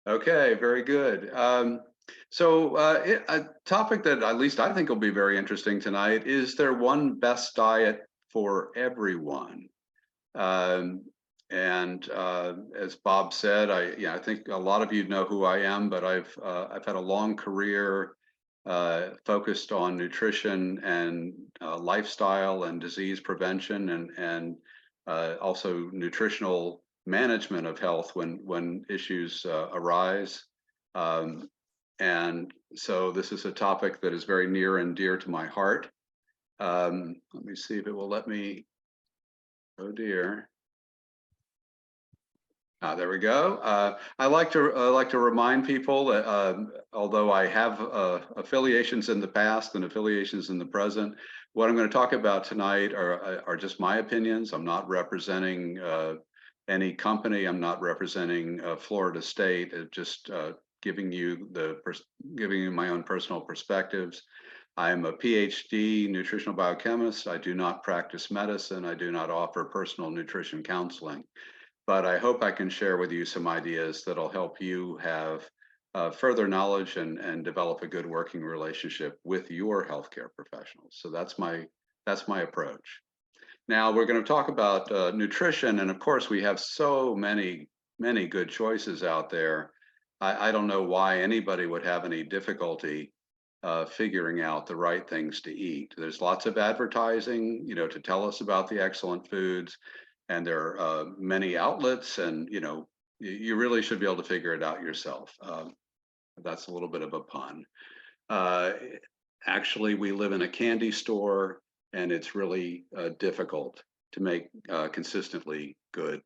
Okay, very good. A topic that at least I think will be very interesting tonight is there one best diet for everyone? Um, and as Bob said, I think a lot of you know who I am, but I've had a long career focused on nutrition and lifestyle and disease prevention and also nutritional management of health when issues arise. Um, and so this is a topic that is very near and dear to my heart. Let me see if it will let me. Oh dear. There we go. I like to remind people that although I have affiliations in the past and affiliations in the present, what I'm going to talk about tonight are just my opinions. I'm not representing any company. I'm not representing Florida State. Just giving you my own personal perspectives. I am a PhD nutritional biochemist. I do not practice medicine. I do not offer personal nutrition counseling, but I hope I can share with you some ideas that'll help you have further knowledge and develop a good working relationship with your healthcare professionals. So that's my approach. Now we're going to talk about nutrition, and of course we have so many good choices out there. I don't know why anybody would have any difficulty figuring out the right things to eat. There's lots of advertising, to tell us about the excellent foods, and there are many outlets, and you really should be able to figure it out yourself. That's a little bit of a pun. Uh, Actually, we live in a candy store, and it's really difficult to make consistently good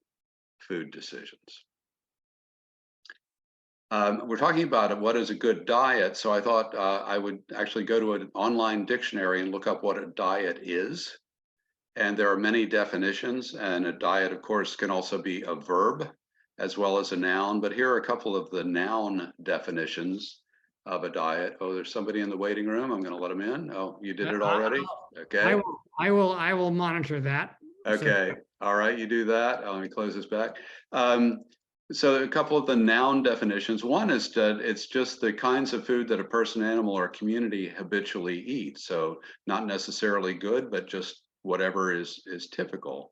food decisions. We're talking about what is a good diet, so I thought I would actually go to an online dictionary and look up what a diet is. And there are many definitions, and a diet, of course, can also be a verb as well as a noun. But here are a couple of the noun definitions of a diet. Oh, there's somebody in the waiting room. I'm going to let them in. Oh, you did it already? I Okay. will, I will monitor that. So, Okay. All right. You do that. Let me close this back. Um, so a couple of the noun definitions. One is that it's just the kinds of food that a person, animal, or community habitually eat. So not necessarily good, but just whatever is typical.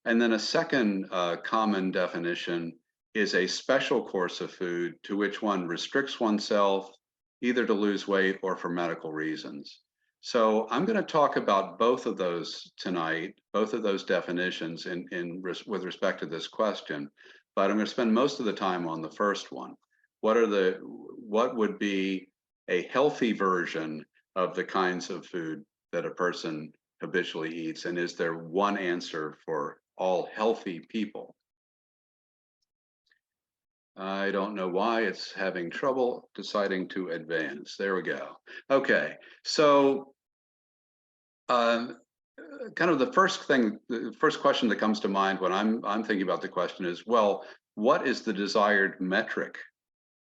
And then a second common definition is a special course of food to which one restricts oneself either to lose weight or for medical reasons. So I'm going to talk about both of those tonight, both of those definitions with respect to this question, but I'm going to spend most of the time on the first one. What would be a healthy version of the kinds of food that a person habitually eats, and is there one answer for all healthy people? I don't know why it's having trouble deciding to advance. There we go. Okay, so um, kind of the first question that comes to mind when I'm thinking about the question is, well, what is the desired metric?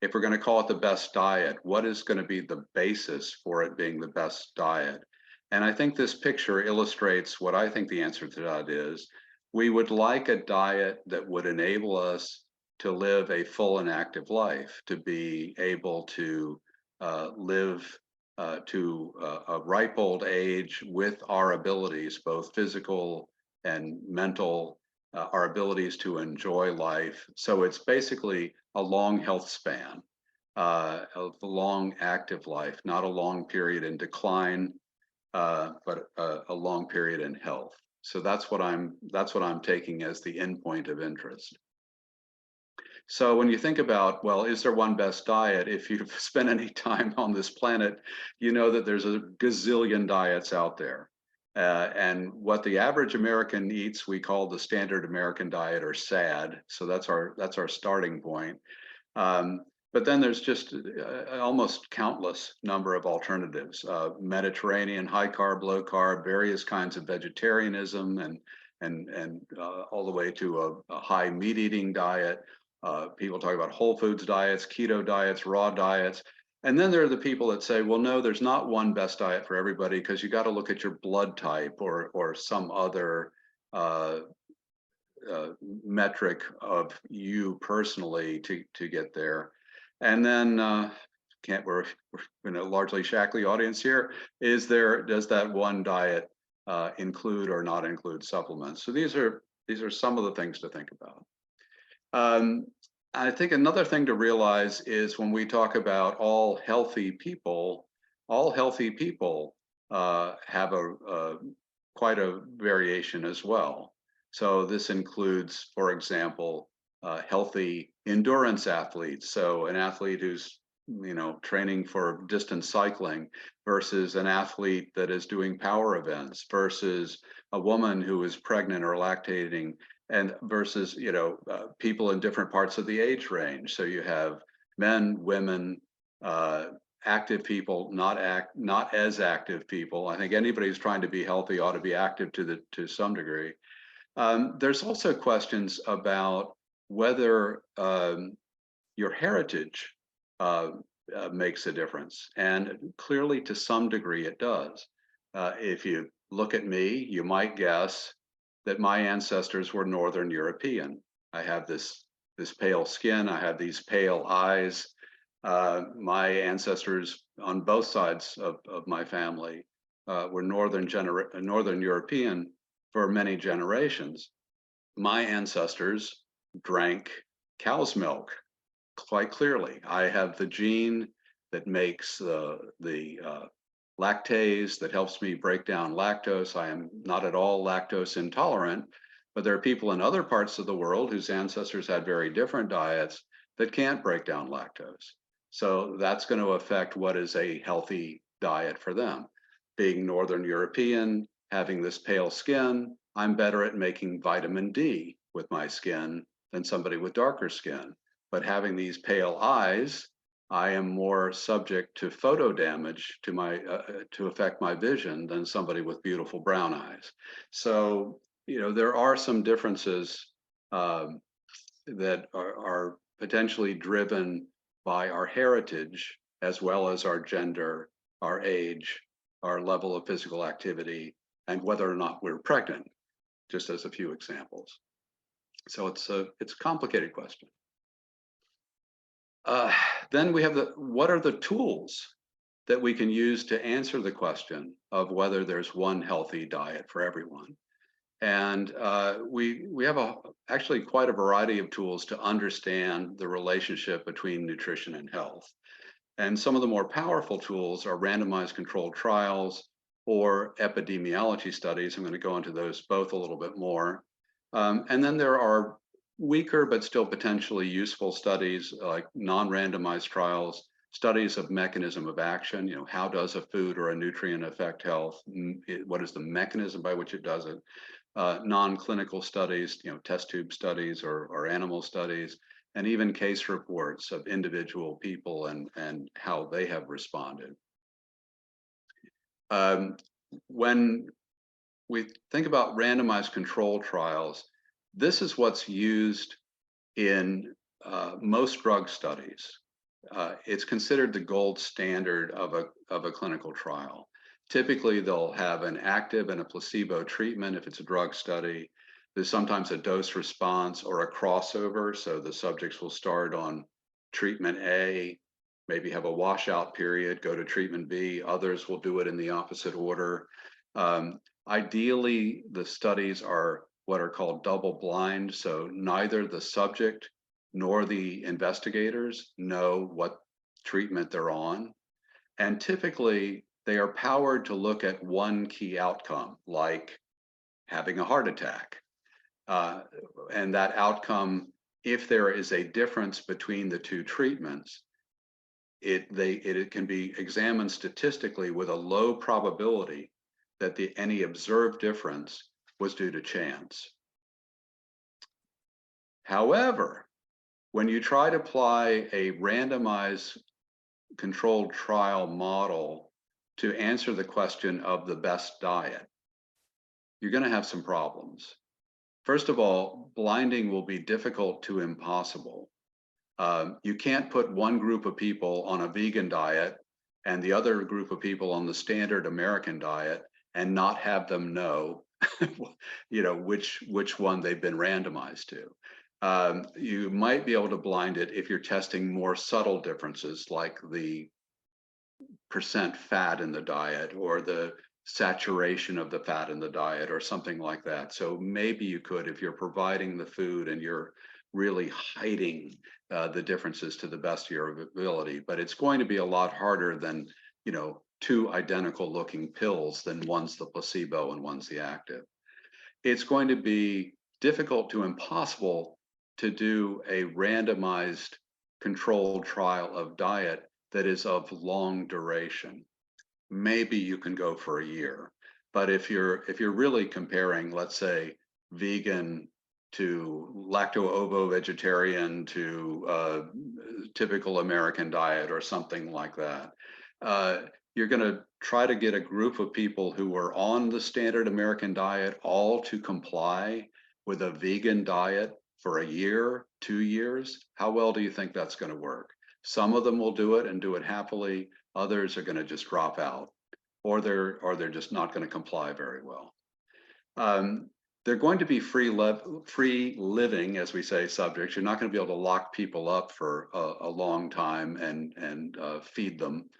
If we're going to call it the best diet, what is going to be the basis for it being the best diet? And I think this picture illustrates what I think the answer to that is. We would like a diet that would enable us to live a full and active life, to be able to live to a ripe old age with our abilities, both physical and mental, our abilities to enjoy life. So it's basically a long health span, a long active life, not a long period in decline, but a long period in health. So that's what I'm taking as the endpoint of interest. So when you think about, well, is there one best diet? If you've spent any time on this planet, you know that there's a gazillion diets out there. And what the average American eats, we call the standard American diet, or SAD. So that's our starting point. But then there's just almost countless number of alternatives: Mediterranean, high carb, low carb, various kinds of vegetarianism, and all the way to a high meat eating diet. People talk about whole foods diets, keto diets, raw diets. And then there are the people that say, well, no, there's not one best diet for everybody, because you got to look at your blood type or some other uh, metric of you personally to get there. And then can't we're in a largely Shackley audience here. Does that one diet include or not include supplements? So these are some of the things to think about. I think another thing to realize is when we talk about all healthy people have quite a variation as well. So this includes, for example, healthy endurance athletes. So an athlete who's training for distance cycling versus an athlete that is doing power events versus a woman who is pregnant or lactating and versus people in different parts of the age range. So you have men, women, active people, not as active people. I think anybody who's trying to be healthy ought to be active to some degree. There's also questions about whether your heritage makes a difference, and clearly to some degree it does. If you look at me, you might guess that my ancestors were Northern European. I have this pale skin, I have these pale eyes. My ancestors on both sides of my family were Northern European for many generations. My ancestors drank cow's milk quite clearly. I have the gene that makes the lactase that helps me break down lactose. I am not at all lactose intolerant, but there are people in other parts of the world whose ancestors had very different diets that can't break down lactose. So that's going to affect what is a healthy diet for them. Being Northern European, having this pale skin, I'm better at making vitamin D with my skin than somebody with darker skin. But having these pale eyes, I am more subject to photo damage to affect my vision than somebody with beautiful brown eyes. So there are some differences that are potentially driven by our heritage as well as our gender, our age, our level of physical activity, and whether or not we're pregnant, just as a few examples. So it's a complicated question. Then we have what are the tools that we can use to answer the question of whether there's one healthy diet for everyone? And we have actually quite a variety of tools to understand the relationship between nutrition and health. And some of the more powerful tools are randomized controlled trials or epidemiology studies. I'm going to go into those both a little bit more. And then there are weaker but still potentially useful studies like non-randomized trials, studies of mechanism of action. How does a food or a nutrient affect health? What is the mechanism by which it does it? Non-clinical studies, test tube studies or animal studies, and even case reports of individual people and how they have responded. When we think about randomized control trials, this is what's used in most drug studies. It's considered the gold standard of a clinical trial. Typically, they'll have an active and a placebo treatment if it's a drug study. There's sometimes a dose response or a crossover. So the subjects will start on treatment A, maybe have a washout period, go to treatment B. Others will do it in the opposite order. Ideally, the studies are what are called double blind. So neither the subject nor the investigators know what treatment they're on. And typically, they are powered to look at one key outcome, like having a heart attack. And that outcome, if there is a difference between the two treatments, it can be examined statistically with a low probability that any observed difference was due to chance. However, when you try to apply a randomized controlled trial model to answer the question of the best diet, you're going to have some problems. First of all, blinding will be difficult to impossible. You can't put one group of people on a vegan diet and the other group of people on the standard American diet and not have them know, which one they've been randomized to. You might be able to blind it if you're testing more subtle differences, like the percent fat in the diet or the saturation of the fat in the diet or something like that. So maybe you could, if you're providing the food and you're really hiding the differences to the best of your ability, but it's going to be a lot harder than, two identical looking pills than one's the placebo and one's the active. It's going to be difficult to impossible to do a randomized controlled trial of diet that is of long duration. Maybe you can go for a year, but if you're really comparing, let's say, vegan to lacto-ovo vegetarian to typical American diet or something like that, you're going to try to get a group of people who are on the standard American diet all to comply with a vegan diet for a year, 2 years. How well do you think that's going to work? Some of them will do it and do it happily. Others are going to just drop out, or they're just not going to comply very well. They're going to be free living, as we say, subjects. You're not going to be able to lock people up for a long time and feed them.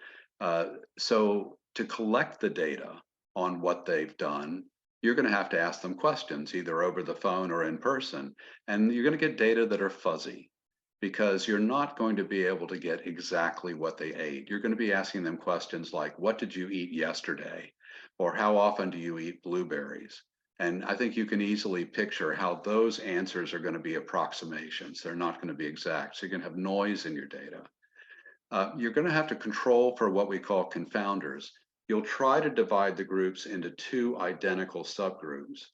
So to collect the data on what they've done, you're going to have to ask them questions, either over the phone or in person, and you're going to get data that are fuzzy, because you're not going to be able to get exactly what they ate. You're going to be asking them questions like, what did you eat yesterday? Or how often do you eat blueberries? And I think you can easily picture how those answers are going to be approximations. They're not going to be exact. So you're going to have noise in your data. You're going to have to control for what we call confounders. You'll try to divide the groups into two identical subgroups,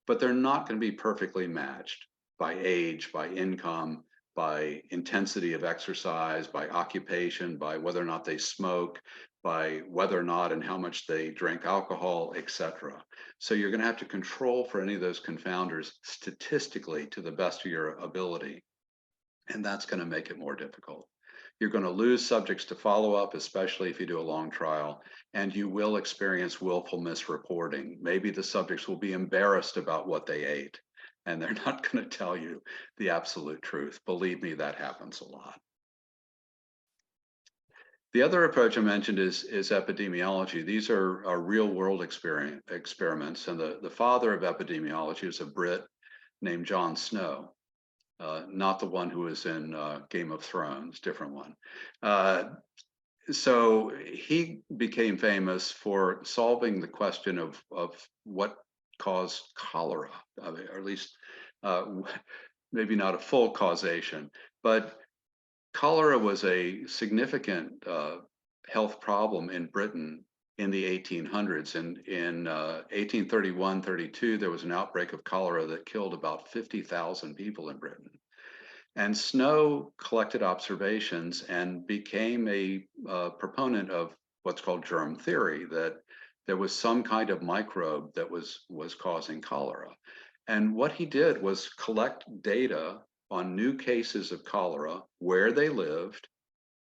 but they're not going to be perfectly matched by age, by income, by intensity of exercise, by occupation, by whether or not they smoke, by whether or not and how much they drink alcohol, etc. So you're going to have to control for any of those confounders statistically to the best of your ability. And that's going to make it more difficult. You're going to lose subjects to follow up, especially if you do a long trial, and you will experience willful misreporting. Maybe the subjects will be embarrassed about what they ate, and they're not going to tell you the absolute truth. Believe me, that happens a lot. The other approach I mentioned is epidemiology. These are real world experiments, and the father of epidemiology is a Brit named John Snow. Not the one who was in Game of Thrones, different one. So he became famous for solving the question of what caused cholera, or at least maybe not a full causation, but cholera was a significant health problem in Britain in the 1800s. And in 1831-32, there was an outbreak of cholera that killed about 50,000 people in Britain. And Snow collected observations and became a proponent of what's called germ theory, that there was some kind of microbe that was causing cholera. And what he did was collect data on new cases of cholera, where they lived.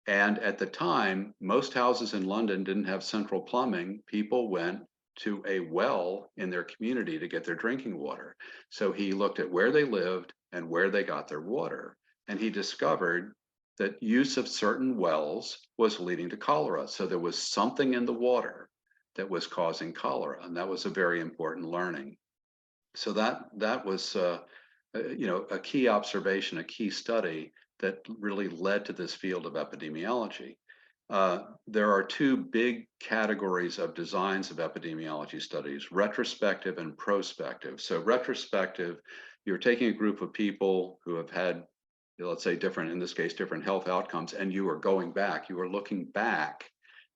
And at the time, most houses in London didn't have central plumbing. People went to a well in their community to get their drinking water. So he looked at where they lived and where they got their water. And he discovered that use of certain wells was leading to cholera. So there was something in the water that was causing cholera. And that was a very important learning. So that was a key observation, a key study that really led to this field of epidemiology. There are two big categories of designs of epidemiology studies: retrospective and prospective. So retrospective, you're taking a group of people who have had, let's say, in this case, different health outcomes, and you are going back, you are looking back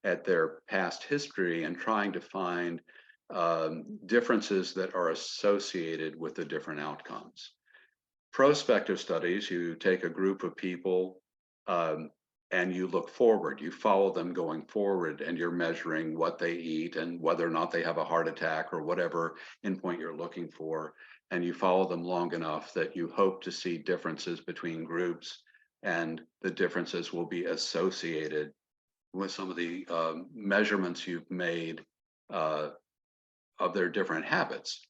at their past history and trying to find differences that are associated with the different outcomes. Prospective studies, you take a group of people and you look forward, you follow them going forward, and you're measuring what they eat and whether or not they have a heart attack or whatever endpoint you're looking for. And you follow them long enough that you hope to see differences between groups, and the differences will be associated with some of the measurements you've made of their different habits.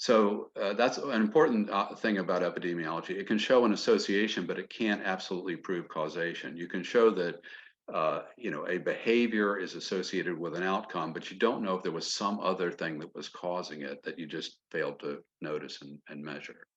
So that's an important thing about epidemiology. It can show an association, but it can't absolutely prove causation. You can show that a behavior is associated with an outcome, but you don't know if there was some other thing that was causing it that you just failed to notice and measure.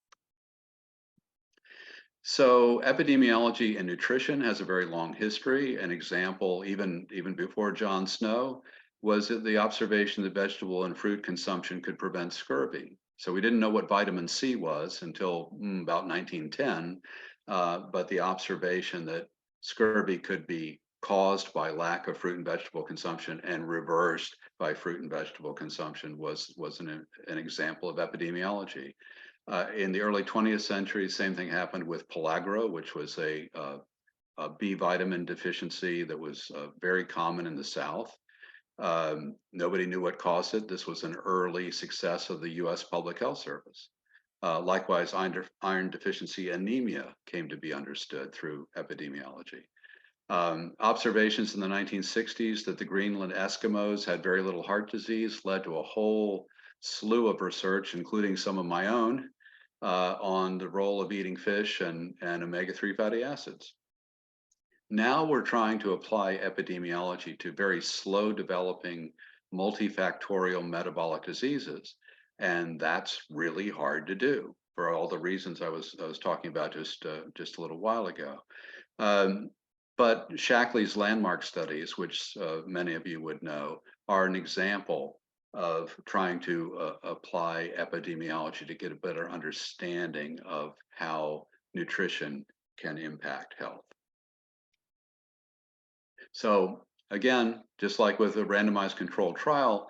So epidemiology in nutrition has a very long history. An example, even before John Snow, was that the observation that vegetable and fruit consumption could prevent scurvy. So we didn't know what vitamin C was until about 1910, but the observation that scurvy could be caused by lack of fruit and vegetable consumption and reversed by fruit and vegetable consumption was an example of epidemiology. In the early 20th century, same thing happened with pellagra, which was a B vitamin deficiency that was very common in the South. Nobody knew what caused it. This was an early success of the US Public Health Service. Likewise, iron deficiency anemia came to be understood through epidemiology. Observations in the 1960s that the Greenland Eskimos had very little heart disease led to a whole slew of research, including some of my own, on the role of eating fish and omega-3 fatty acids. Now we're trying to apply epidemiology to very slow developing multifactorial metabolic diseases. And that's really hard to do for all the reasons I was talking about just a little while ago. But Shackley's landmark studies, which many of you would know, are an example of trying to apply epidemiology to get a better understanding of how nutrition can impact health. So again, just like with a randomized controlled trial,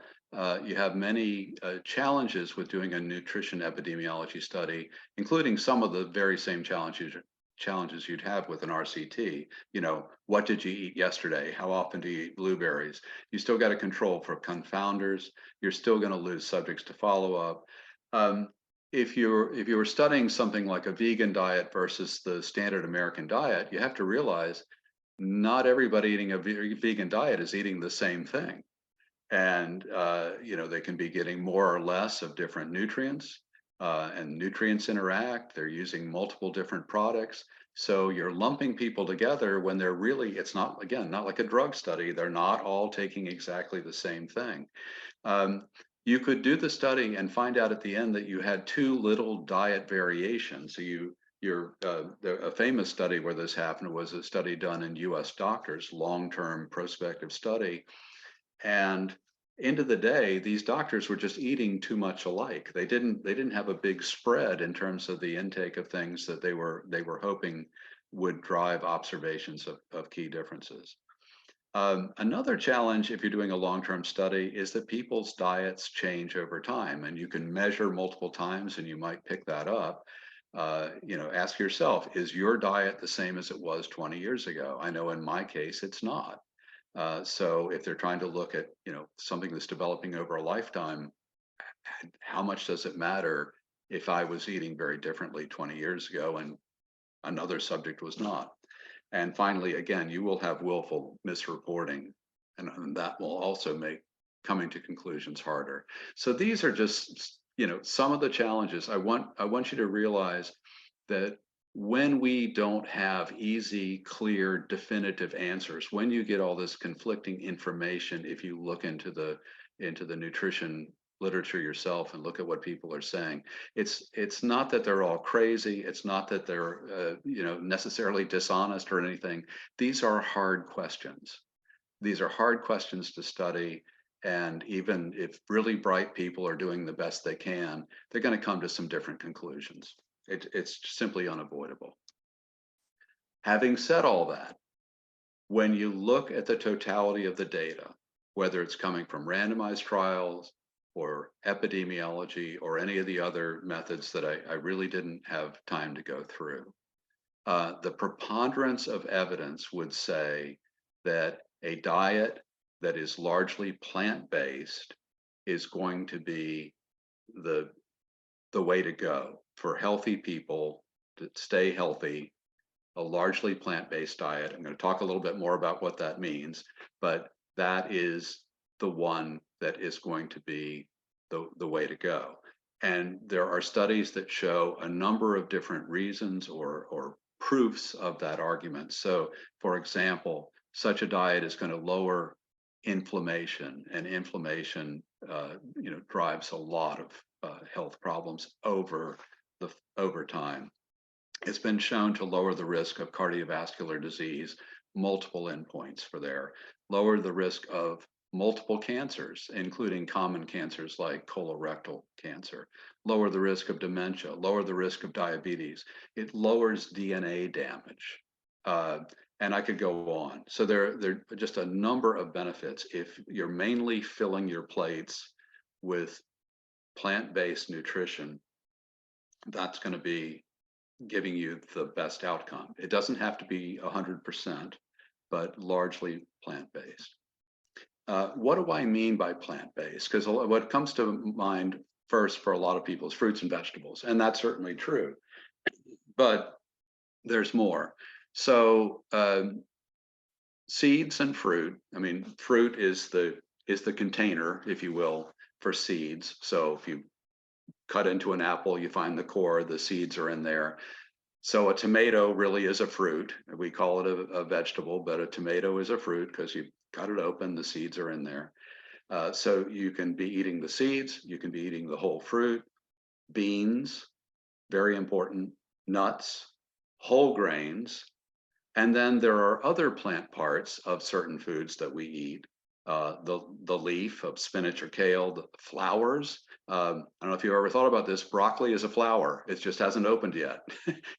you have many challenges with doing a nutrition epidemiology study, including some of the very same challenges you'd have with an RCT. What did you eat yesterday? How often do you eat blueberries? You still got to control for confounders. You're still going to lose subjects to follow up. If you were studying something like a vegan diet versus the standard American diet, you have to realize not everybody eating a vegan diet is eating the same thing. And, they can be getting more or less of different nutrients, and nutrients interact. They're using multiple different products. So you're lumping people together when they're really, it's not, again, not like a drug study. They're not all taking exactly the same thing. You could do the study and find out at the end that you had too little diet variation. So a famous study where this happened was a study done in US doctors, long-term prospective study. And end of the day, these doctors were just eating too much alike. They didn't have a big spread in terms of the intake of things that they were hoping would drive observations of key differences. Another challenge if you're doing a long-term study is that people's diets change over time, and you can measure multiple times and you might pick that up. Ask yourself, is your diet the same as it was 20 years ago? I know in my case, it's not. So if they're trying to look at, something that's developing over a lifetime, how much does it matter if I was eating very differently 20 years ago and another subject was not? And finally, again, you will have willful misreporting, and that will also make coming to conclusions harder. So these are just, some of the challenges. I want you to realize that when we don't have easy, clear, definitive answers, when you get all this conflicting information, if you look into the nutrition literature yourself and look at what people are saying, it's not that they're all crazy. It's not that they're necessarily dishonest or anything. These are hard questions. These are hard questions to study. And even if really bright people are doing the best they can, they're going to come to some different conclusions. It's simply unavoidable. Having said all that, when you look at the totality of the data, whether it's coming from randomized trials or epidemiology or any of the other methods that I really didn't have time to go through, the preponderance of evidence would say that a diet that is largely plant-based is going to be the way to go for healthy people to stay healthy. A largely plant-based diet. I'm going to talk a little bit more about what that means, but that is the one that is going to be the way to go. And there are studies that show a number of different reasons or proofs of that argument. So, for example, such a diet is going to lower inflammation, and inflammation, drives a lot of health problems over time. It's been shown to lower the risk of cardiovascular disease, multiple endpoints for there, lower the risk of multiple cancers, including common cancers like colorectal cancer, lower the risk of dementia, lower the risk of diabetes. It lowers DNA damage. Uh, and I could go on. So there are just a number of benefits. If you're mainly filling your plates with plant-based nutrition, that's going to be giving you the best outcome. It doesn't have to be 100%, but largely plant-based. What do I mean by plant-based? Because what comes to mind first for a lot of people is fruits and vegetables, and that's certainly true. But there's more. So seeds and fruit. I mean, fruit is the container, if you will, for seeds. So if you cut into an apple, you find the core, the seeds are in there. So a tomato really is a fruit. We call it a vegetable, but a tomato is a fruit because you cut it open, the seeds are in there. So you can be eating the seeds, you can be eating the whole fruit, beans, very important, nuts, whole grains, and then there are other plant parts of certain foods that we eat. The leaf of spinach or kale, the flowers. I don't know if you ever thought about this. Broccoli is a flower. It just hasn't opened yet.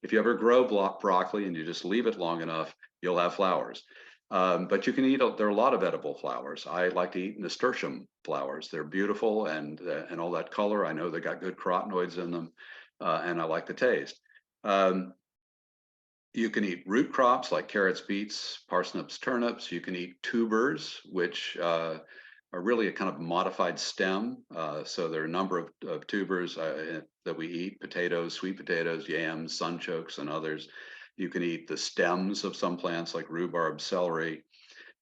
If you ever grow broccoli and you just leave it long enough, you'll have flowers. But you can eat. There are a lot of edible flowers. I like to eat nasturtium flowers. They're beautiful and all that color. I know they got good carotenoids in them, and I like the taste. Um, you can eat root crops like carrots, beets, parsnips, turnips. You can eat tubers, which are really a kind of modified stem. So there are a number of tubers that we eat: potatoes, sweet potatoes, yams, sunchokes, and others. You can eat the stems of some plants like rhubarb, celery.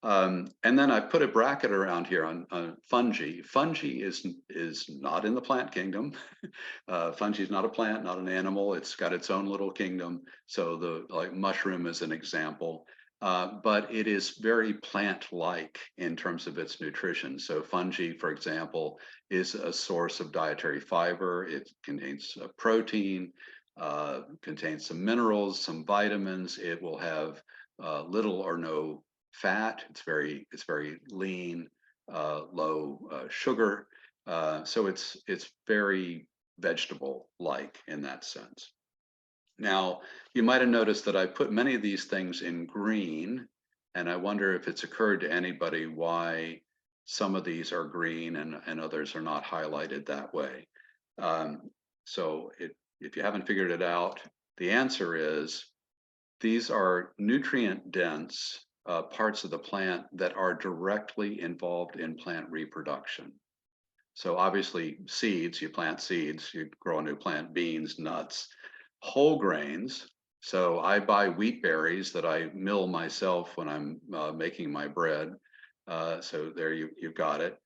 And then I put a bracket around here on fungi. Fungi is not in the plant kingdom. Fungi is not a plant, not an animal. It's got its own little kingdom. So like mushroom is an example, but it is very plant-like in terms of its nutrition. So fungi, for example, is a source of dietary fiber. It contains protein, contains some minerals, some vitamins. It will have little or no fat. It's very lean, low sugar. So it's very vegetable-like in that sense. Now, you might have noticed that I put many of these things in green, and I wonder if it's occurred to anybody why some of these are green and others are not highlighted that way. So if you haven't figured it out, the answer is these are nutrient-dense parts of the plant that are directly involved in plant reproduction. So obviously seeds, you plant seeds, you grow a new plant, beans, nuts, whole grains. So I buy wheat berries that I mill myself when I'm making my bread. So there you've got it.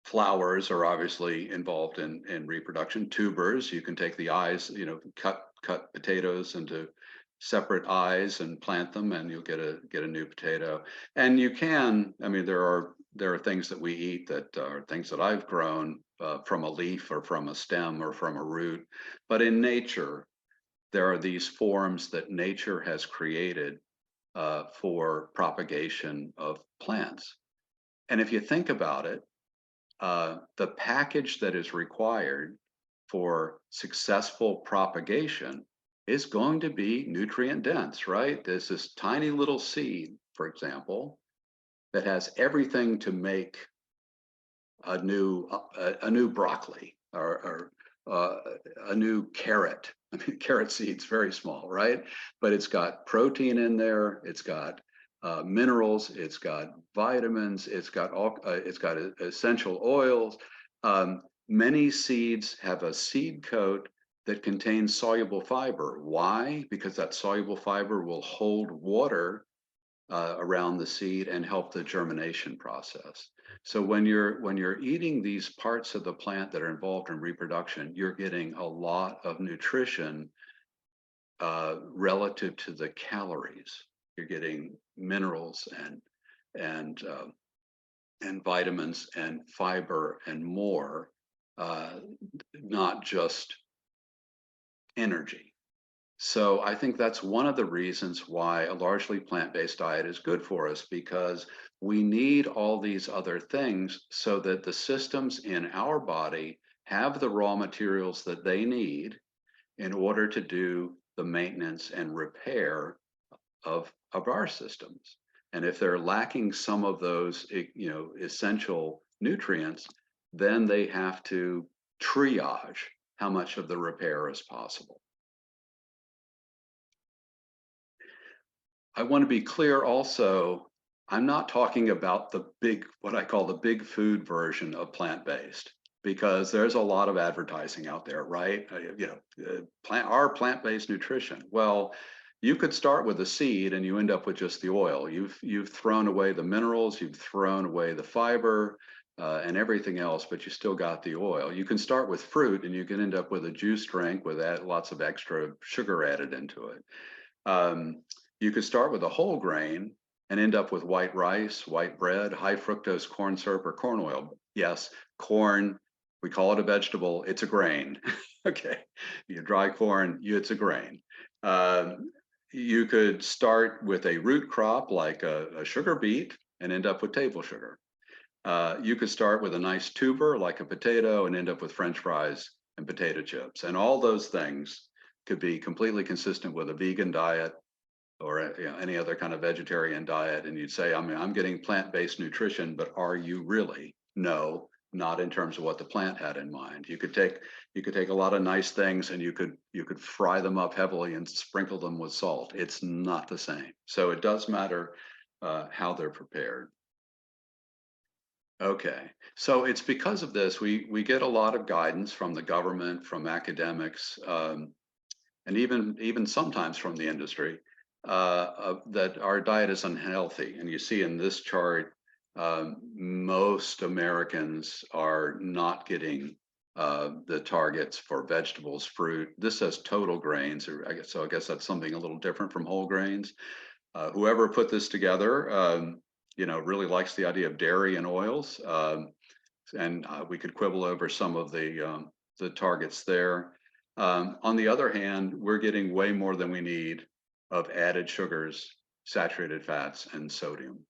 Flowers are obviously involved in reproduction. Tubers, you can take the eyes, cut potatoes into separate eyes and plant them, and you'll get a new potato. And you can, I mean, there are things that we eat that are things that I've grown from a leaf or from a stem or from a root. But in nature, there are these forms that nature has created for propagation of plants. And if you think about it, the package that is required for successful propagation is going to be nutrient dense, right? There's this tiny little seed, for example, that has everything to make a new broccoli or a new carrot. I mean, carrot seed's very small, right? But it's got protein in there. It's got minerals. It's got vitamins. It's got essential oils. Many seeds have a seed coat that contains soluble fiber. Why? Because that soluble fiber will hold water around the seed and help the germination process. So when you're eating these parts of the plant that are involved in reproduction, you're getting a lot of nutrition relative to the calories. You're getting minerals and and vitamins and fiber and more, uh, not just energy. So I think that's one of the reasons why a largely plant-based diet is good for us, because we need all these other things so that the systems in our body have the raw materials that they need in order to do the maintenance and repair of our systems. And if they're lacking some of those, essential nutrients, then they have to triage how much of the repair is possible. I want to be clear also, I'm not talking about the big, what I call the big food version of plant-based, because there's a lot of advertising out there, right? Our plant-based nutrition. Well, you could start with a seed and you end up with just the oil. You've thrown away the minerals, you've thrown away the fiber, and everything else, but you still got the oil. You can start with fruit and you can end up with a juice drink with lots of extra sugar added into it. You could start with a whole grain and end up with white rice, white bread, high fructose corn syrup, or corn oil. Yes, corn, we call it a vegetable, it's a grain. Okay, you dry corn, it's a grain. You could start with a root crop like a sugar beet and end up with table sugar. You could start with a nice tuber like a potato and end up with French fries and potato chips. And all those things could be completely consistent with a vegan diet or any other kind of vegetarian diet, and you'd say, I'm getting plant-based nutrition, but are you really? No, not in terms of what the plant had in mind. You could take a lot of nice things and you could fry them up heavily and sprinkle them with salt. It's not the same. So it does matter how they're prepared. Okay, so it's because of this we get a lot of guidance from the government, from academics, and even sometimes from the industry, that our diet is unhealthy. And you see in this chart, most Americans are not getting the targets for vegetables, fruit. This says total grains, or I guess that's something a little different from whole grains. Whoever put this together, really likes the idea of dairy and oils, and we could quibble over some of the targets there. On the other hand, we're getting way more than we need of added sugars, saturated fats, and sodium.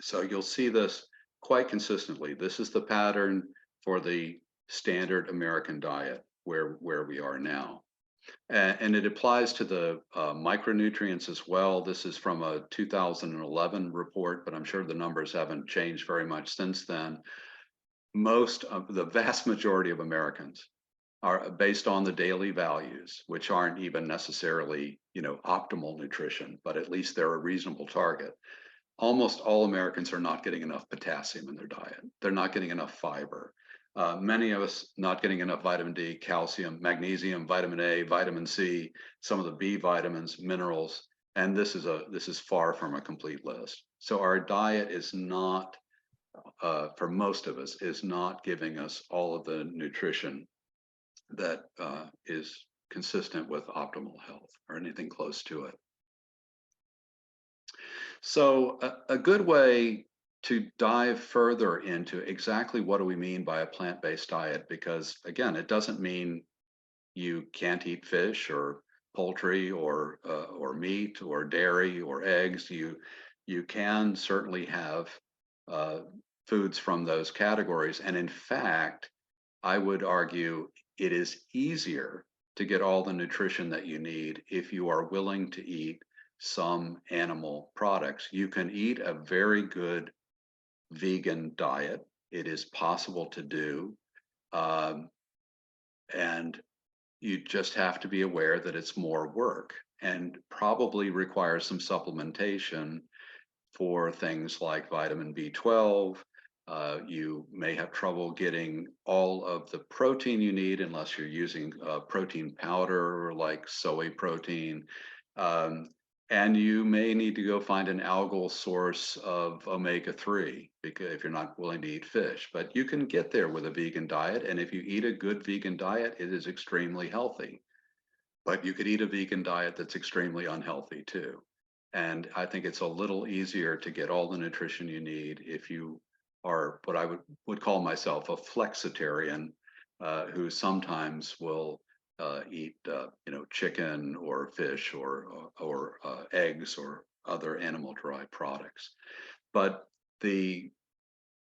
So you'll see this quite consistently. This is the pattern for the standard American diet where we are now. And it applies to the micronutrients as well. This is from a 2011 report, but I'm sure the numbers haven't changed very much since then. Most of the vast majority of Americans are based on the daily values, which aren't even necessarily, optimal nutrition, but at least they're a reasonable target. Almost all Americans are not getting enough potassium in their diet. They're not getting enough fiber. Many of us not getting enough vitamin D, calcium, magnesium, vitamin A, vitamin C, some of the B vitamins, minerals, and this is far from a complete list. So our diet is not, for most of us, is not giving us all of the nutrition that is consistent with optimal health or anything close to it. So a good way to dive further into exactly what do we mean by a plant-based diet, because again, it doesn't mean you can't eat fish or poultry or meat or dairy or eggs. You can certainly have foods from those categories, and in fact, I would argue it is easier to get all the nutrition that you need if you are willing to eat some animal products. You can eat a very good vegan diet. It is possible to do. And you just have to be aware that it's more work and probably requires some supplementation for things like vitamin B12. You may have trouble getting all of the protein you need unless you're using protein powder like soy protein. And you may need to go find an algal source of omega-3 because if you're not willing to eat fish, but you can get there with a vegan diet. And if you eat a good vegan diet, it is extremely healthy. But you could eat a vegan diet that's extremely unhealthy too. And I think it's a little easier to get all the nutrition you need if you are what I would call myself a flexitarian, who sometimes will eat chicken or fish or eggs or other animal-derived products. But the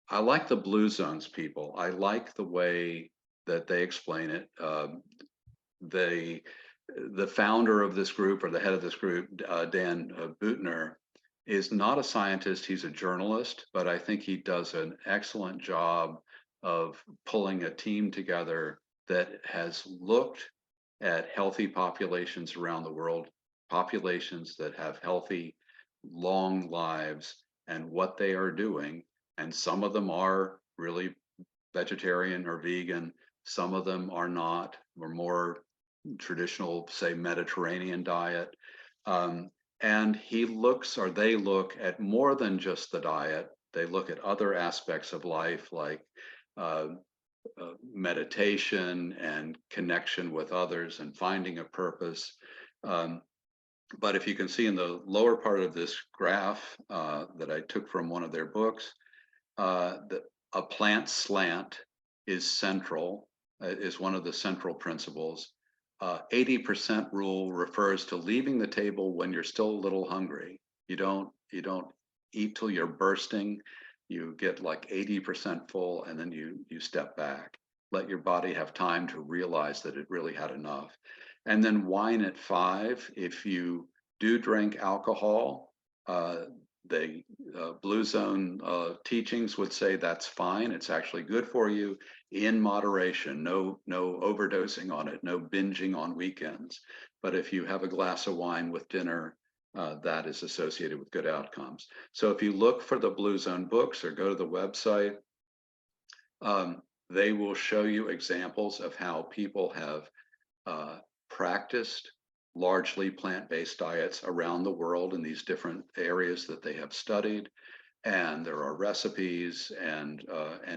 I like the Blue Zones people. I like the way that they explain it. They the founder of this group or the head of this group, Dan Buettner, is not a scientist. He's a journalist, but I think he does an excellent job of pulling a team together that has looked at healthy populations around the world, populations that have healthy, long lives, and what they are doing. And some of them are really vegetarian or vegan. Some of them are not, or more traditional, say, Mediterranean diet. And he looks, or they look at more than just the diet. They look at other aspects of life like uh, meditation and connection with others and finding a purpose. Um, but if you can see in the lower part of this graph that I took from one of their books, that a plant slant is central, is one of the central principles. 80% rule refers to leaving the table when you're still a little hungry. You don't eat till you're bursting. You get like 80% full and then you step back. Let your body have time to realize that it really had enough. And then wine at 5. If you do drink alcohol, the Blue Zone teachings would say that's fine. It's actually good for you in moderation. No overdosing on it. No binging on weekends. But if you have a glass of wine with dinner, that is associated with good outcomes. So if you look for the Blue Zone books or go to the website, they will show you examples of how people have practiced largely plant-based diets around the world in these different areas that they have studied, and there are recipes and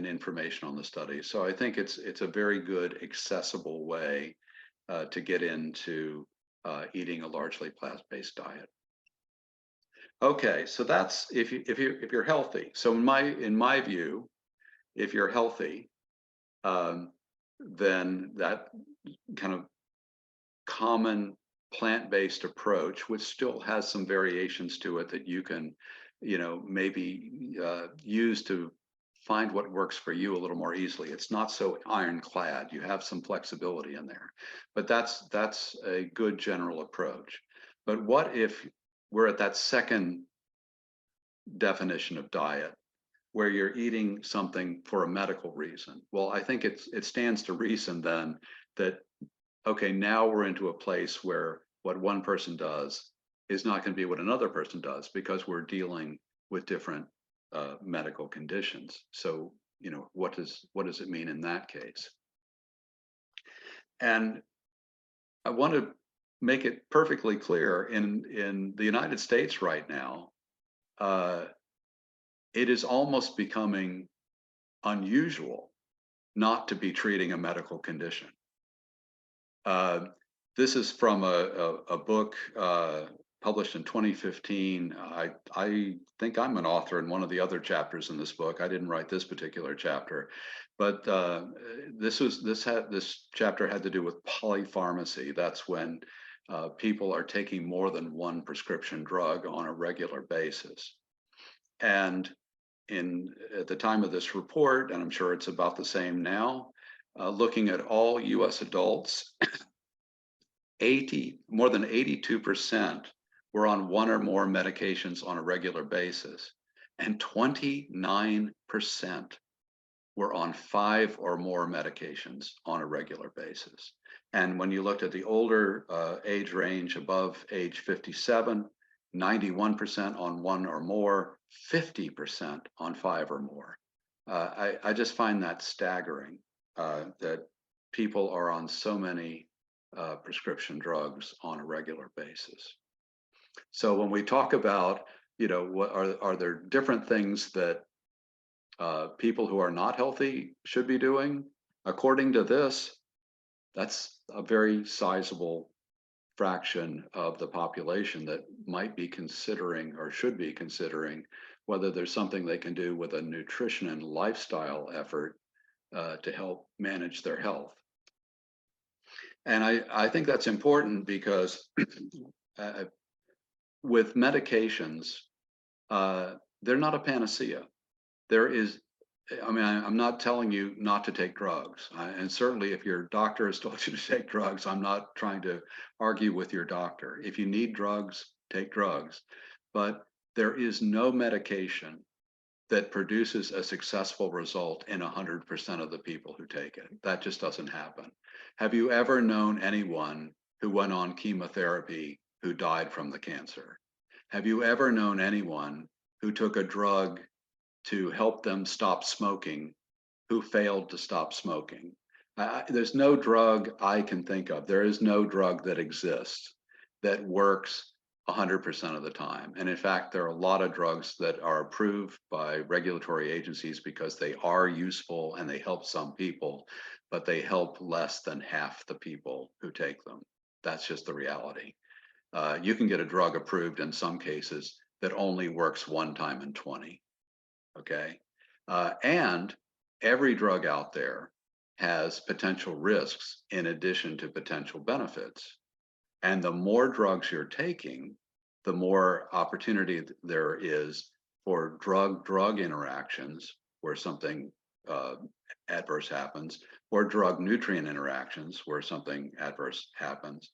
information on the study. So I think it's a very good accessible way to get into eating a largely plant-based diet. Okay, so that's if you're healthy. So in my view, if you're healthy, then that kind of common plant-based approach, which still has some variations to it that you can, maybe use to find what works for you a little more easily. It's not so ironclad. You have some flexibility in there, but that's a good general approach. But what if we're at that second definition of diet, where you're eating something for a medical reason? Well, I think it stands to reason then that okay, now we're into a place where what one person does is not going to be what another person does because we're dealing with different medical conditions. So, what does it mean in that case? And I want to make it perfectly clear in the United States right now, it is almost becoming unusual not to be treating a medical condition. This is from a book published in 2015. I think I'm an author in one of the other chapters in this book. I didn't write this particular chapter, but this chapter had to do with polypharmacy. That's when people are taking more than one prescription drug on a regular basis. And at the time of this report, and I'm sure it's about the same now, looking at all U.S. adults, more than 82% were on one or more medications on a regular basis, and 29% were on 5 or more medications on a regular basis. And when you looked at the older age range above age 57, 91% on 1 or more, 50% on 5 or more. I just find that staggering that people are on so many prescription drugs on a regular basis. So when we talk about, what are there different things that people who are not healthy should be doing? According to this, that's a very sizable fraction of the population that might be considering or should be considering whether there's something they can do with a nutrition and lifestyle effort to help manage their health. And I think that's important because uh, with medications, they're not a panacea. There is, I mean, I'm not telling you not to take drugs. And certainly if your doctor has told you to take drugs, I'm not trying to argue with your doctor. If you need drugs, take drugs. But there is no medication that produces a successful result in 100% of the people who take it. That just doesn't happen. Have you ever known anyone who went on chemotherapy who died from the cancer? Have you ever known anyone who took a drug to help them stop smoking who failed to stop smoking? There's no drug I can think of. There is no drug that exists that works 100% of the time. And in fact, there are a lot of drugs that are approved by regulatory agencies because they are useful and they help some people, but they help less than half the people who take them. That's just the reality. You can get a drug approved in some cases that only works one time in 20. Okay. And every drug out there has potential risks in addition to potential benefits. And the more drugs you're taking, the more opportunity there is for drug-drug interactions where something adverse happens, or drug-nutrient interactions where something adverse happens.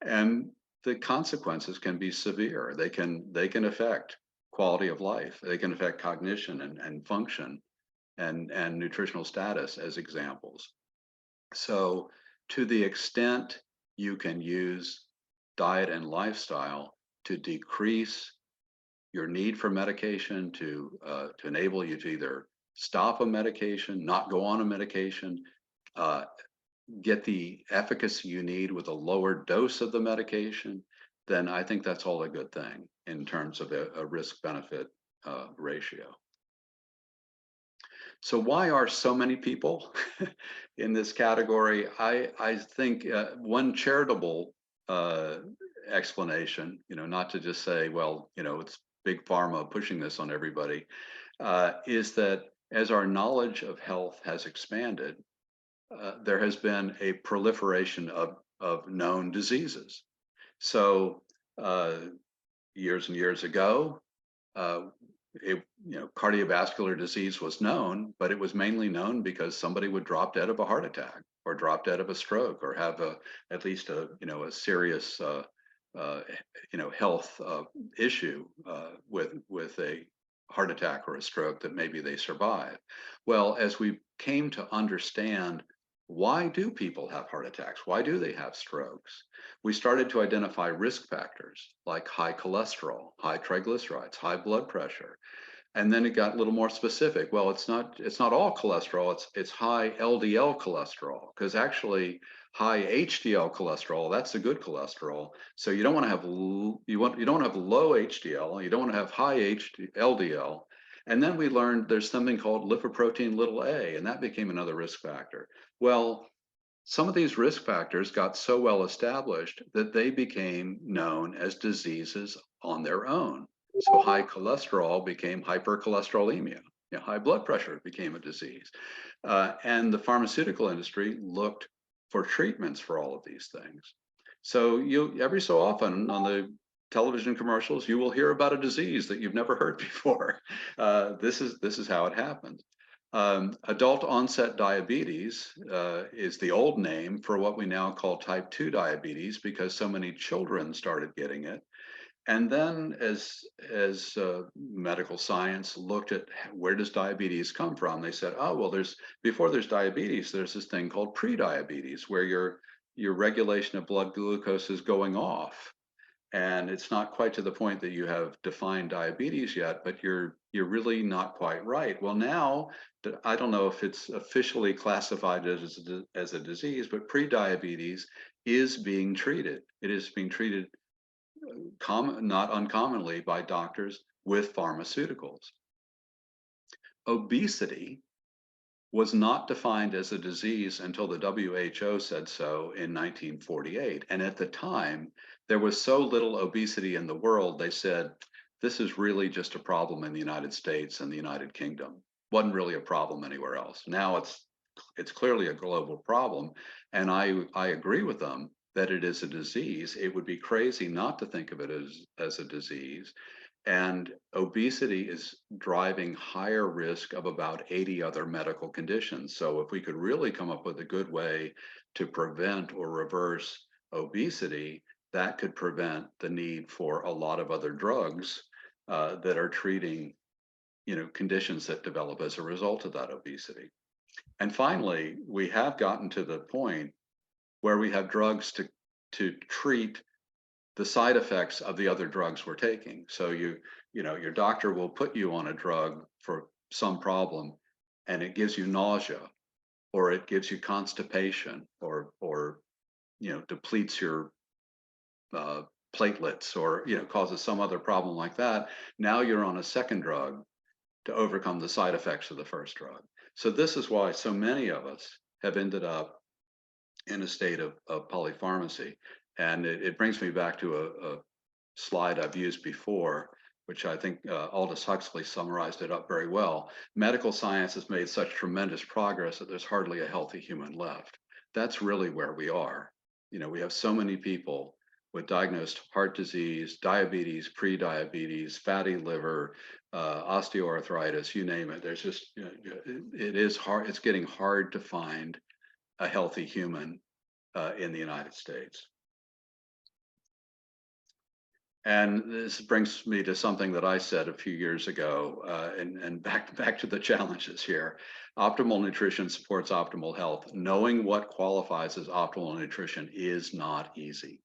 And the consequences can be severe. They can affect quality of life. They can affect cognition and function and nutritional status as examples. So to the extent you can use diet and lifestyle to decrease your need for medication, to enable you to either stop a medication, not go on a medication, uh, get the efficacy you need with a lower dose of the medication, then I think that's all a good thing in terms of a risk-benefit ratio. So why are so many people in this category? I think one charitable explanation, not to just say, well, it's big pharma pushing this on everybody, is that as our knowledge of health has expanded, there has been a proliferation of known diseases. So years and years ago, uh, cardiovascular disease was known, but it was mainly known because somebody would drop dead of a heart attack or drop dead of a stroke or have at least a serious health issue with a heart attack or a stroke that maybe they survive. Well, as we came to understand why do people have heart attacks? Why do they have strokes? We started to identify risk factors like high cholesterol, high triglycerides, high blood pressure. And then it got a little more specific. Well, it's not all cholesterol, it's high LDL cholesterol, because actually high HDL cholesterol, that's the good cholesterol. So you don't want to have you don't have low HDL, you don't want to have high LDL. And then we learned there's something called lipoprotein little a, and that became another risk factor. Well, some of these risk factors got so well established that they became known as diseases on their own. So high cholesterol became hypercholesterolemia. High blood pressure became a disease. And the pharmaceutical industry looked for treatments for all of these things. So every so often on the television commercials, you will hear about a disease that you've never heard before. This is how it happens. Adult onset diabetes is the old name for what we now call type 2 diabetes because so many children started getting it. And then as medical science looked at where does diabetes come from, they said, oh, well, before there's diabetes, there's this thing called pre-diabetes where your regulation of blood glucose is going off. And it's not quite to the point that you have defined diabetes yet, but you're really not quite right. Well, now, I don't know if it's officially classified as a disease, but pre-diabetes is being treated. It is being treated not uncommonly by doctors with pharmaceuticals. Obesity was not defined as a disease until the WHO said so in 1948. And at the time, there was so little obesity in the world, they said, this is really just a problem in the United States and the United Kingdom. Wasn't really a problem anywhere else. Now it's clearly a global problem. And I agree with them that it is a disease. It would be crazy not to think of it as a disease. And obesity is driving higher risk of about 80 other medical conditions. So if we could really come up with a good way to prevent or reverse obesity, that could prevent the need for a lot of other drugs that are treating, conditions that develop as a result of that obesity. And finally, we have gotten to the point where we have drugs to treat the side effects of the other drugs we're taking. So your doctor will put you on a drug for some problem, and it gives you nausea, or it gives you constipation, or depletes your platelets, or causes some other problem like that. Now you're on a second drug to overcome the side effects of the first drug. So this is why so many of us have ended up in a state of polypharmacy. And it brings me back to a slide I've used before, which I think Aldous Huxley summarized it up very well. Medical science has made such tremendous progress that there's hardly a healthy human left. That's really where we are. We have so many people with diagnosed heart disease, diabetes, pre-diabetes, fatty liver, osteoarthritis, you name it. There's just, it is hard. It's getting hard to find a healthy human in the United States. And this brings me to something that I said a few years ago, and back to the challenges here. Optimal nutrition supports optimal health. Knowing what qualifies as optimal nutrition is not easy,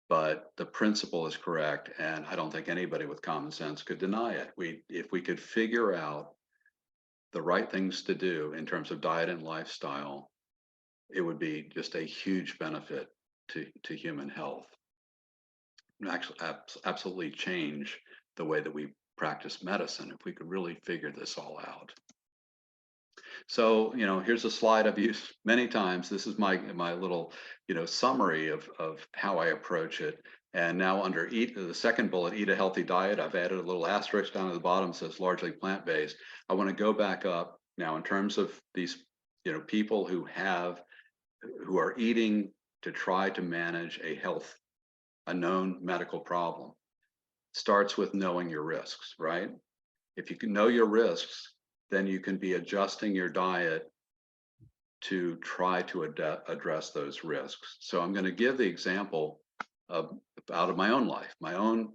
but the principle is correct, and I don't think anybody with common sense could deny it. If we could figure out the right things to do in terms of diet and lifestyle, it would be just a huge benefit to human health. Actually, absolutely change the way that we practice medicine if we could really figure this all out. So, here's a slide I've used many times. This is my little, summary of how I approach it. And now under the second bullet, eat a healthy diet, I've added a little asterisk down at the bottom that says largely plant-based. I want to go back up now in terms of these, people who are eating to try to manage a known medical problem. Starts with knowing your risks, right? If you can know your risks, then you can be adjusting your diet to try to address those risks. So I'm going to give the example out of my own life, my own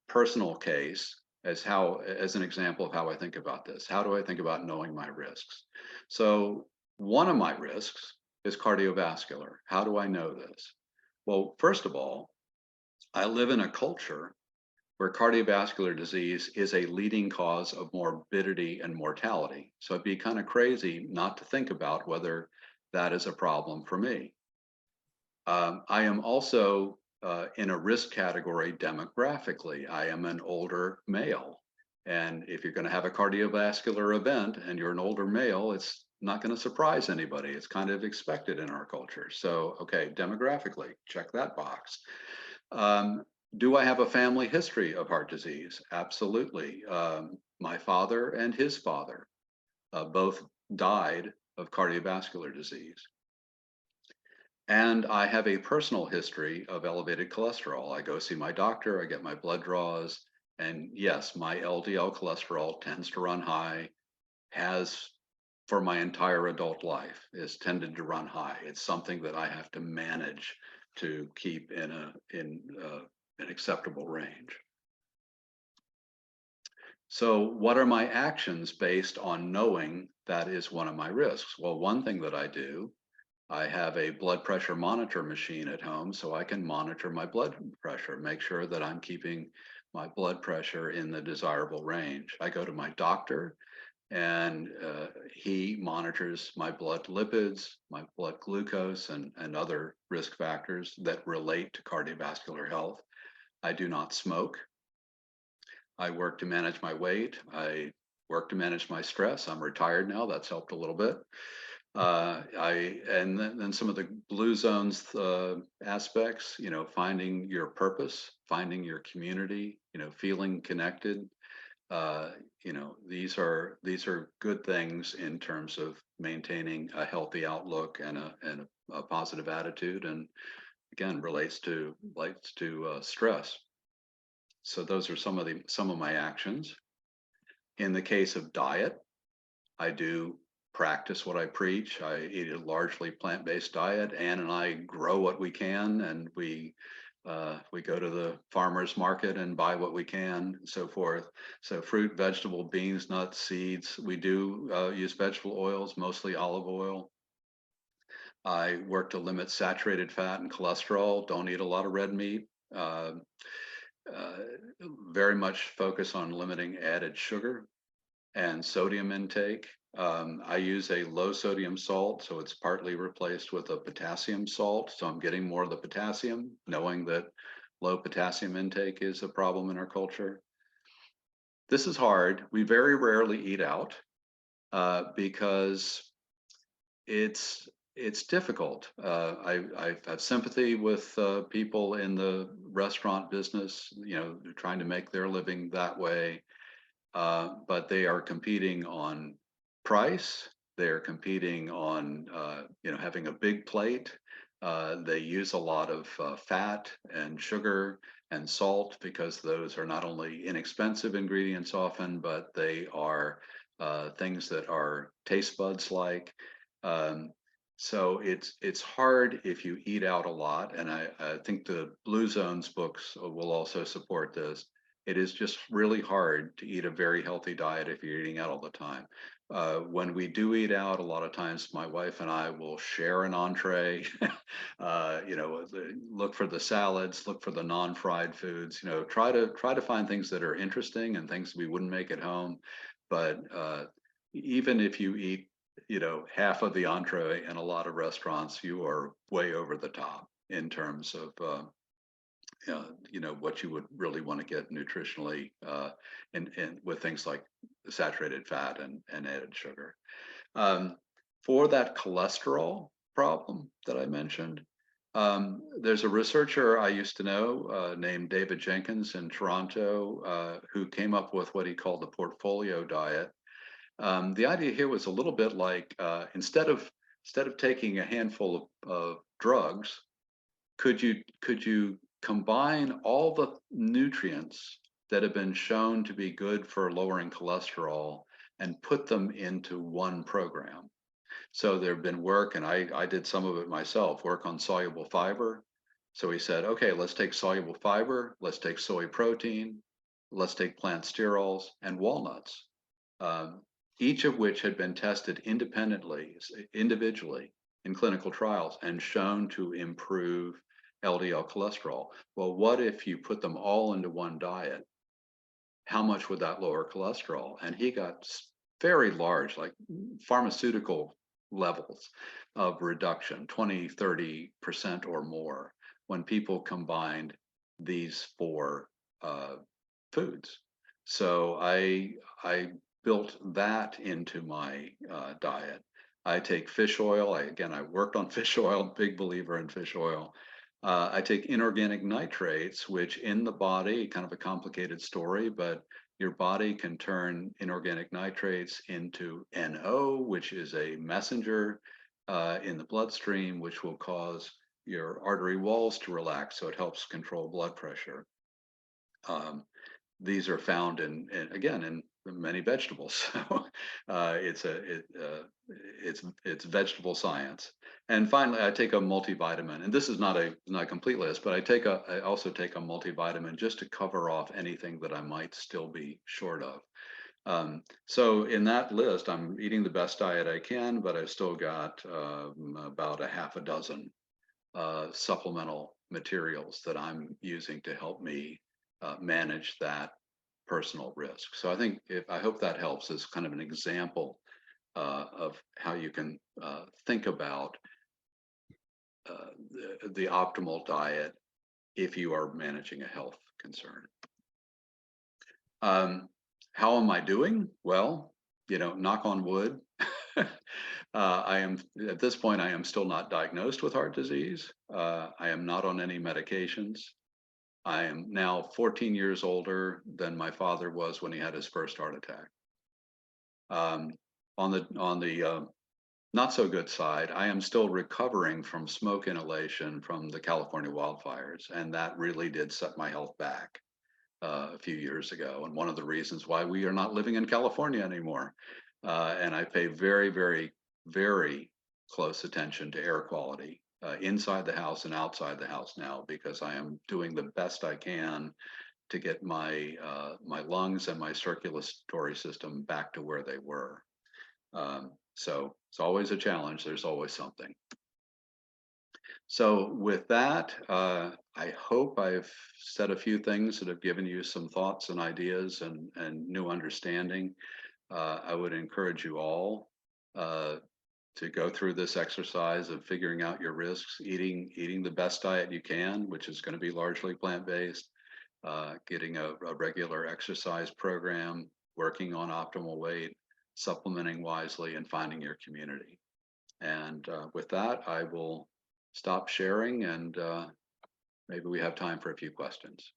personal case as an example of how I think about this. How do I think about knowing my risks? So one of my risks is cardiovascular. How do I know this? Well, first of all, I live in a culture where cardiovascular disease is a leading cause of morbidity and mortality. So it'd be kind of crazy not to think about whether that is a problem for me. I am also in a risk category demographically. I am an older male. And if you're going to have a cardiovascular event and you're an older male, it's not going to surprise anybody. It's kind of expected in our culture. So, okay, demographically, check that box. Do I have a family history of heart disease? Absolutely. My father and his father both died of cardiovascular disease. And I have a personal history of elevated cholesterol. I go see my doctor, I get my blood draws, and yes, my LDL cholesterol tends to run high, has for my entire adult life, is tended to run high. It's something that I have to manage to keep in an acceptable range. So what are my actions based on knowing that is one of my risks? Well, one thing that I do, I have a blood pressure monitor machine at home so I can monitor my blood pressure, make sure that I'm keeping my blood pressure in the desirable range. I go to my doctor and he monitors my blood lipids, my blood glucose, and other risk factors that relate to cardiovascular health. I do not smoke. I work to manage my weight. I work to manage my stress. I'm retired now. That's helped a little bit. And then some of the blue zones aspects, finding your purpose, finding your community, feeling connected. Uh, these are good things in terms of maintaining a healthy outlook and a positive attitude, and again relates to stress. So those are some of my actions. In the case of diet, I do practice what I preach. I eat a largely plant-based diet. Ann and I grow what we can, and we go to the farmer's market and buy what we can, and so forth. So fruit, vegetable, beans, nuts, seeds. We do use vegetable oils, mostly olive oil. I work to limit saturated fat and cholesterol. Don't eat a lot of red meat. Uh, uh, Very much focus on limiting added sugar and sodium intake. I use a low sodium salt, so it's partly replaced with a potassium salt. So I'm getting more of the potassium, knowing that low potassium intake is a problem in our culture. This is hard. We very rarely eat out because it's difficult. I have sympathy with people in the restaurant business, trying to make their living that way, but they are competing on price. They're competing on having a big plate. They use a lot of fat and sugar and salt because those are not only inexpensive ingredients often, but they are things that are taste buds like. Um, so it's hard if you eat out a lot, and I think the Blue Zones books will also support this. It is just really hard to eat a very healthy diet if you're eating out all the time. When we do eat out, a lot of times my wife and I will share an entree. Look for the salads, look for the non-fried foods. Try to find things that are interesting and things we wouldn't make at home. But even if you eat, half of the entree in a lot of restaurants, you are way over the top in terms of what you would really want to get nutritionally, and with things like saturated fat and added sugar. Um, for that cholesterol problem that I mentioned, there's a researcher I used to know named David Jenkins in Toronto, who came up with what he called the portfolio diet. The idea here was a little bit like, instead of taking a handful of drugs, could you combine all the nutrients that have been shown to be good for lowering cholesterol and put them into one program? So there have been work, and I did some of it myself, work on soluble fiber. So we said, okay, let's take soluble fiber, let's take soy protein, let's take plant sterols and walnuts, um, each of which had been tested individually in clinical trials and shown to improve LDL cholesterol. Well, what if you put them all into one diet? How much would that lower cholesterol? And he got very large, like pharmaceutical levels of reduction, 20, 30% or more, when people combined these four foods. So I built that into my diet. I take fish oil. I worked on fish oil, big believer in fish oil. I take inorganic nitrates, which in the body, kind of a complicated story, but your body can turn inorganic nitrates into NO, which is a messenger in the bloodstream, which will cause your artery walls to relax. So it helps control blood pressure. Um, these are found again in many vegetables. So it's vegetable science. And finally, I take a multivitamin, and this is not a complete list, but I also take a multivitamin just to cover off anything that I might still be short of. So in that list, I'm eating the best diet I can, but I've still got about a half a dozen supplemental materials that I'm using to help me manage that personal risk. So I hope that helps as kind of an example of how you can think about the optimal diet if you are managing a health concern. How am I doing? Well, knock on wood. I am at this point, I am still not diagnosed with heart disease. I am not on any medications. I am now 14 years older than my father was when he had his first heart attack. On the not so good side, I am still recovering from smoke inhalation from the California wildfires, and that really did set my health back a few years ago. And one of the reasons why we are not living in California anymore. And I pay very, very, very close attention to air quality inside the house and outside the house now, because I am doing the best I can to get my lungs and my circulatory system back to where they were. So it's always a challenge. There's always something. So with that, I hope I've said a few things that have given you some thoughts and ideas and new understanding. I would encourage you all to go through this exercise of figuring out your risks, eating the best diet you can, which is going to be largely plant-based, getting a regular exercise program, working on optimal weight, supplementing wisely, and finding your community. And with that, I will stop sharing, and maybe we have time for a few questions.